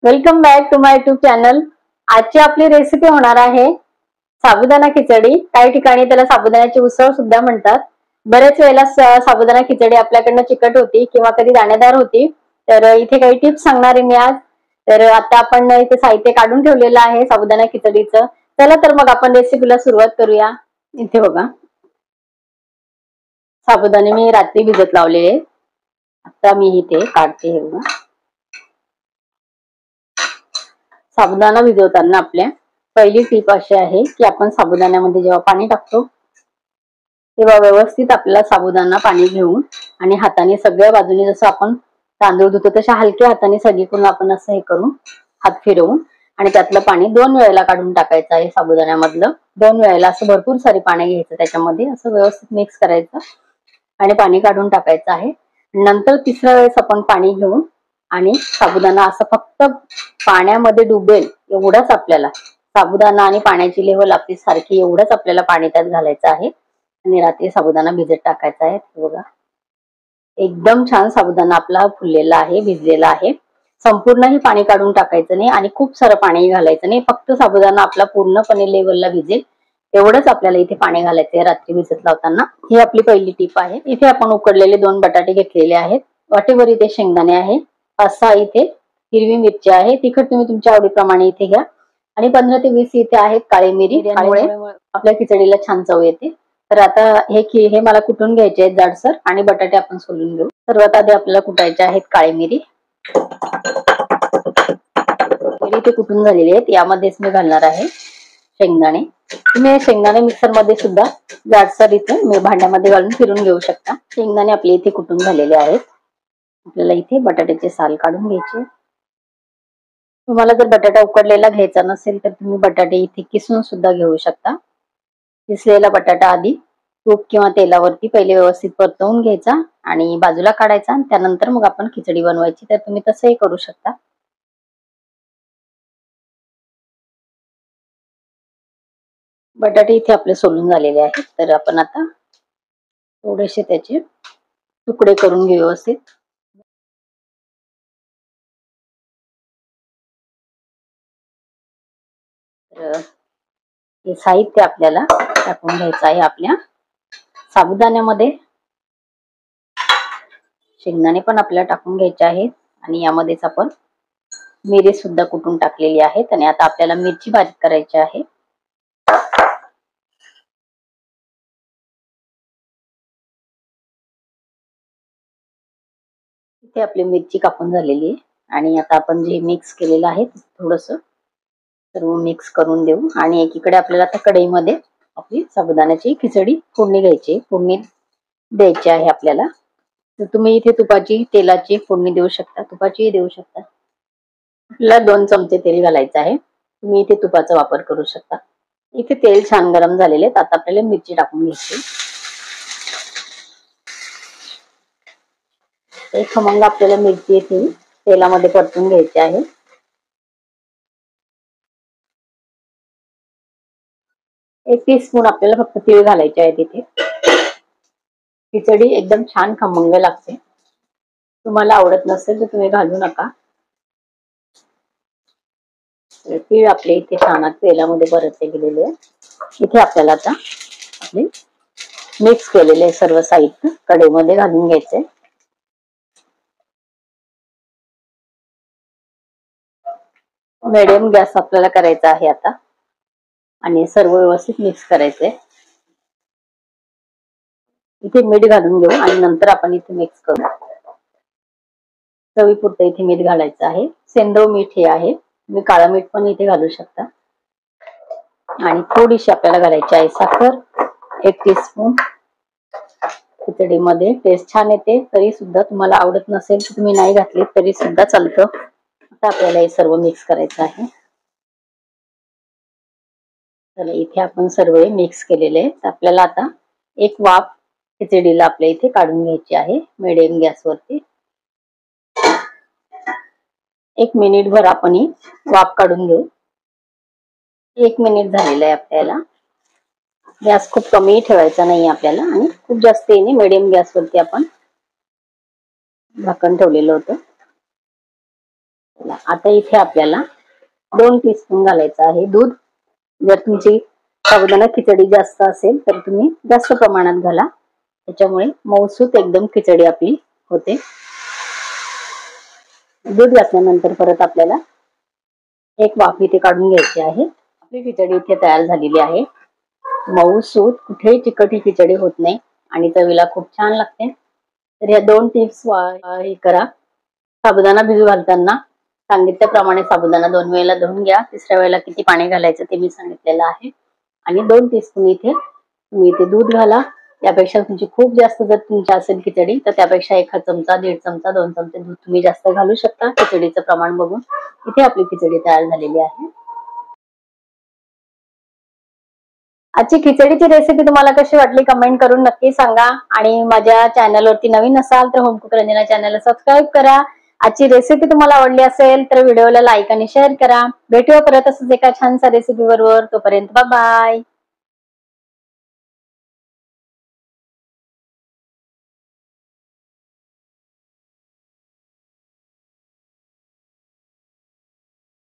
Welcome back to my YouTube channel. आजची आपली recipe होणार आहे साबुदाणा खिचडी। काही ठिकाणी त्याला साबुदाण्याची उसळ सुद्धा म्हणतात। बरेच वेळेला साबुदाणा खिचडी आपल्याकडनं चिकट होती किंवा कधी दाणेदार होती। तर इथे काही टिप्स सांगणार आहे मी आज। तर आता आपण इथे साहित्य काढून ठेवलेलं आहे साबुदाणा खिचडीचं। चला तर मग आपण रेसिपीला सुरुवात करूया। इथे बघा, साबुदाणे मी रात्री भिजत लावले। आता मी इथे काढते हे बघा। साबुदाणा भिजवताना आपल्या पहिली टीप अशी आहे की आपण साबुदाण्यामध्ये जेव्हा पाणी टाकतो तेव्हा व्यवस्थित आपल्याला साबुदाणा पाणी घेऊन आणि हाताने सगळ्या बाजूने, जसं आपण तांदूळ धुतो तशा हलक्या हाताने सगळीकडून आपण असं हे करून हात फिरवून आणि त्यातलं पाणी 2 वेळेला काढून टाकायचं आहे। साबुदाण्यामधलं 2 वेळेला असं भरपूर सारे पाणी घ्यायचं, त्याच्यामध्ये असं व्यवस्थित मिक्स करायचं आणि पाणी काढून टाकायचं आहे। नंतर तिसऱ्या वेळेस आपण पाणी घेऊन आणि साबुदाणा असं फक्त पाण्यामध्ये डुबेल एवढंच आपल्याला, साबुदाणा आणि पाण्याची लेवल आपली सारखी एवढंच आपल्याला पाणी त्यात घालायचं आहे आणि रात्री साबुदाणा भिजत टाकायचा आहे। बघा, एकदम छान साबुदाणा आपला फुललेला आहे, भिजलेला आहे। संपूर्णही पाणी काढून टाकायचं नाही आणि खूप सारं पाणी घालायचं नाही, फक्त साबुदाणा आपला पूर्णपणे लेवलला भिजेल एवढंच आपल्याला इथे पाणी घालायचं आहे रात्री भिजत लावताना। ही आपली पहिली टीप आहे। इथे आपण उकडलेले 2 बटाटे घेतलेले आहेत। वाटीभर इथे शेंगदाणे आहे, 5-6 इथे हिरवी मिरची आहे, तिखट तुम्ही तुमच्या आवडीप्रमाणे इथे घ्या आणि 15 ते 20 इथे आहेत काळी मिरी, त्यामुळे आपल्या खिचडीला छान चव येते। तर आता हे मला कुटून घ्यायचे आहेत जाडसर आणि बटाटे आपण सोलून घेऊ। सर्वात आधी आपल्याला कुटायचे आहेत काळी मिरी। मिरी ते कुटून झालेली आहेत, यामध्येच मी घालणार आहे शेंगदाणे। तुम्ही शेंगदाणे मिक्सर मध्ये सुद्धा जाडसर इथे मी भांड्यामध्ये घालून फिरून घेऊ शकता। शेंगदाणे आपले इथे कुटून झालेले आहेत। आपल्याला इथे बटाट्याचे साल काढून घ्यायचे। तुम्हाला जर बटाटा उकडलेला घ्यायचा नसेल तर तुम्ही बटाटे इथे किसून सुद्धा घेऊ शकता। किसलेला बटाटा आधी तूप किंवा तेलावरती पहिले व्यवस्थित परतवून घ्यायचा आणि बाजूला काढायचा आणि त्यानंतर मग आपण खिचडी बनवायची, तर तुम्ही तसंही करू शकता। बटाटे इथे आपले सोलून झालेले आहेत, तर आपण आता थोडेसे त्याचे तुकडे करून घेऊ व्यवस्थित। हे साहित्य आपल्याला टाकून घ्यायचं आहे आपल्या साबुदाण्यामध्ये। शेंगदाणे पण आपल्याला टाकून घ्यायचे आहेत आणि यामध्येच आपण मिरी सुद्धा कुटून टाकलेली आहेत आणि आता आपल्याला मिरची बारीक करायची आहे। इथे आपली मिरची कापून झालेली आहे आणि आता आपण जे मिक्स केलेलं आहे थोडस सर्व मिक्स करून देऊ आणि एकीकडे आपल्याला आता कढईमध्ये आपली साबुदाण्याची खिचडी फोडणी घ्यायची, फोडणी द्यायची आहे आपल्याला। तर तुम्ही इथे तुपाची तेलाची फोडणी देऊ शकता, तुपाचीही देऊ शकता। आपल्याला 2 चमचे तेल घालायचं आहे, तुम्ही इथे तुपाचा वापर करू शकता। इथे तेल छान गरम झालेले आहेत, आता आपल्याला मिरची टाकून घ्यायची। एक खमंग आपल्याला मिरची इथे तेलामध्ये परतून घ्यायची आहे। 1 टीस्पून आपल्याला फक्त तीळ घालायचे आहे तिथे। खिचडी एकदम छान खमंग लागते। तुम्हाला आवडत नसेल तर तुम्ही घालू नका। तीळ आपले इथे छान तेलामध्ये परतले गेलेले आहे। इथे आपल्याला आता आपले मिक्स केलेले सर्व साहित्य कढईमध्ये घालून घ्यायचे। मीडियम गॅस आपल्याला करायचा आहे आता आणि सर्व व्यवस्थित मिक्स करायचे। इथे मीठ घालून घेऊ आणि नंतर आपण इथे मिक्स करू। चवीपुरतं इथे मीठ घालायचं आहे, सेंधव मीठ हे आहे, तुम्ही काळं मीठ पण इथे घालू शकता। आणि थोडीशी आपल्याला घालायची आहे साखर, 1 टीस्पून। खिचडीमध्ये टेस्ट छान येते, तरी सुद्धा तुम्हाला आवडत नसेल तर तुम्ही नाही घातली तरी सुद्धा चालतं। आता आपल्याला हे सर्व मिक्स करायचं आहे। तर इथे आपण सर्व मिक्स केलेले आहे। आपल्याला आता एक वाफ खिचडीला आपल्या इथे काढून घ्यायची आहे मीडियम गॅसवरती। 1 मिनिट भर आपण ही वाफ काढून घेऊ। 1 मिनिट झालेलं आहे आपल्याला। गॅस खूप कमी ठेवायचा नाही आपल्याला आणि खूप जास्त नाही, मीडियम गॅसवरती आपण झाकण ठेवलेलं होतं। आता इथे आपल्याला 2 टीस्पून घालायचं आहे दूध. जर तुमची साबुदाणा खिचडी जास्त असेल तर तुम्ही जास्त प्रमाणात घाला, त्याच्यामुळे मऊसूत एकदम खिचडी आपली होते. दूध घातल्यानंतर परत आपल्याला एक वाफ इथे काढून घ्यायची आहे. आपली खिचडी इथे तयार झालेली आहे. मऊसूत, कुठेही चिकट ही खिचडी होत नाही आणि चवीला खूप छान लागते. तर या 2 टिप्स हे करा. साबुदाणा भिजू घालताना सांगितल्याप्रमाणे साबुदाणा 2 वेळेला धुवून घ्या. तिसऱ्या वेळेला किती पाणी घालायचं ते मी सांगितलेलं आहे. आणि 2 टीस्पून इथे तुम्ही इथे दूध घाला. त्यापेक्षा तुमची खूप जास्त जर तुमची असेल खिचडी तर त्यापेक्षा 1 चमचा, 1.5 चमचा, 2 चमचे दूध तुम्ही जास्त घालू शकता खिचडीचं प्रमाण बघून. इथे आपली खिचडी तयार झालेली आहे. आजची खिचडीची रेसिपी तुम्हाला कशी वाटली कमेंट करून नक्की सांगा. आणि माझ्या चॅनलवरती नवीन असाल तर होम कुक रंजना चॅनलला सबस्क्राईब करा. आजची रेसिपी तुम्हाला आवडली असेल तर व्हिडिओला लाईक आणि शेअर करा. भेटूया परत असंच एका छानसा रेसिपी बरोबर. तोपर्यंत बाय बाय.